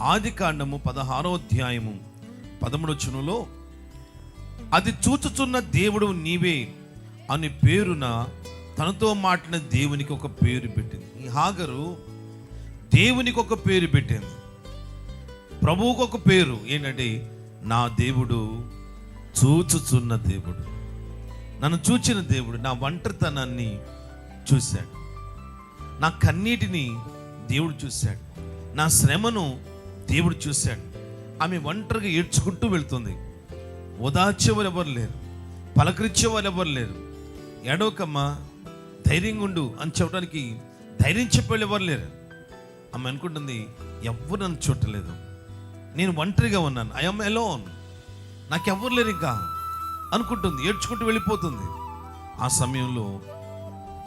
ఆదికాండము 16వ అధ్యాయము 13వ వచనంలో, అది చూచుచున్న దేవుడు నీవే అని పేరున తనతో మాట్లాడిన దేవునికి ఒక పేరు పెట్టింది. ఈ హాగరు దేవునికి ఒక పేరు పెట్టింది, ప్రభువుకు ఒక పేరు ఏంటంటే, నా దేవుడు చూచుచున్న దేవుడు, నన్ను చూచిన దేవుడు. నా ఒంటరితనాన్ని చూశాడు, నా కన్నీటిని దేవుడు చూశాడు, నా శ్రమను దేవుడు చూశాడు. ఆమె ఒంటరిగా ఏడ్చుకుంటూ వెళ్తుంది. ఓదార్చే వాళ్ళు ఎవరు లేరు, పలకరించే వాళ్ళు ఎవరు లేరు. ఏడవకమ్మా, ధైర్యంగా ఉండు అని చెప్పడానికి ధైర్యం చెప్పేవాళ్ళు ఎవరు లేరు. ఆమె అనుకుంటుంది, ఎవ్వరు నన్ను చూడలేదు, నేను ఒంటరిగా ఉన్నాను, ఐఎమ్ అలోన్, నాకెవ్వరు లేరు ఇంకా అనుకుంటుంది, ఏడ్చుకుంటూ వెళ్ళిపోతుంది. ఆ సమయంలో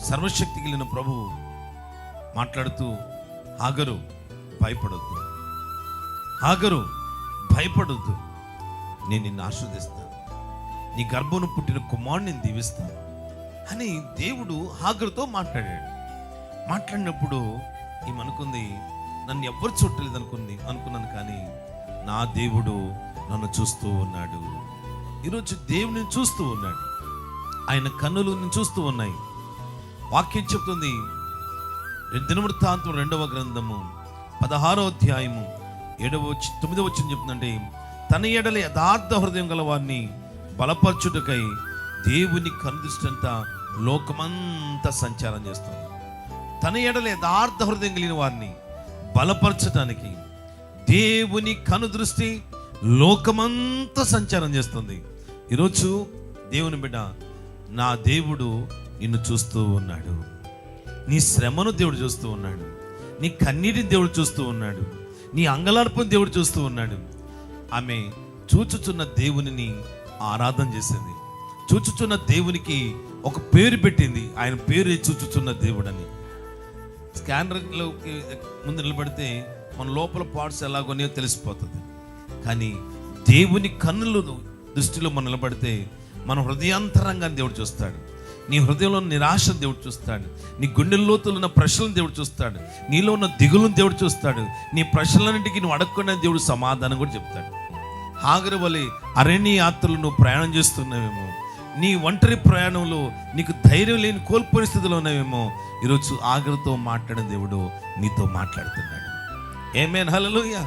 సర్వశక్తి కలిగిన ప్రభువు మాట్లాడుతూ, హాగరు భయపడొద్దు, హాగరు భయపడొద్దు, నేను నిన్ను ఆశీర్వదిస్తాను, నీ గర్భమును పుట్టిన కుమారుని నేను దీవిస్తాను అని దేవుడు హాగరుతో మాట్లాడాడు. మాట్లాడినప్పుడు ఏమనుకుంది, నన్ను ఎవ్వరు చూడలేదు అనుకున్నాను, కానీ నా దేవుడు నన్ను చూస్తూ ఉన్నాడు. ఈరోజు దేవుడిని చూస్తూ ఉన్నాడు, ఆయన కన్నులు నేను చూస్తూ ఉన్నాయి. వాక్యం చెప్తుంది, దినవృత్తాంతం 2వ గ్రంథము 16వ అధ్యాయము 9వ వచనం చెప్తుందంటే, తన ఎడల యథార్థ హృదయం గల వారిని బలపరచుటకై దేవుని కనుదృష్టంతా లోకమంతా సంచారం చేస్తుంది. తన ఎడల యథార్థ హృదయం కలిగిన వారిని బలపరచడానికి దేవుని కనుదృష్టి లోకమంతా సంచారం చేస్తుంది. ఈరోజు దేవుని బిడ్డ, నా దేవుడు నిన్ను చూస్తూ ఉన్నాడు, నీ శ్రమను దేవుడు చూస్తూ ఉన్నాడు, నీ కన్నీటిని దేవుడు చూస్తూ ఉన్నాడు, నీ అంగలార్పుని దేవుడు చూస్తూ ఉన్నాడు. ఆమె చూచుచున్న దేవునిని ఆరాధన చేసింది, చూచుచున్న దేవునికి ఒక పేరు పెట్టింది. ఆయన పేరు చూచుచున్న దేవుడని. స్కానర్లోకి ముందు నిలబడితే మన లోపల పార్ట్స్ ఎలాగోనే తెలిసిపోతుంది, కానీ దేవుని కన్నుల దృష్టిలో మనం నిలబడితే మన హృదయాంతరంగాన్ని దేవుడు చూస్తాడు. నీ హృదయంలో నిరాశను దేవుడు చూస్తాడు, నీ గుండెల్లోతులు ఉన్న ప్రశ్నలను దేవుడు చూస్తాడు, నీలో ఉన్న దిగులను దేవుడు చూస్తాడు. నీ ప్రశ్నలన్నింటికి నువ్వు అడగకుండా దేవుడు సమాధానం కూడా చెప్తాడు. హాగరు వలె అరణ్య యాత్రలు నువ్వు ప్రయాణం చేస్తున్నావేమో, నీ ఒంటరి ప్రయాణంలో నీకు ధైర్యం లేని కోల్పోయిన స్థితిలో ఉన్నావేమో, ఈరోజు హాగరుతో మాట్లాడిన దేవుడు నీతో మాట్లాడుతున్నాడు. ఆమేన్, హల్లెలూయా.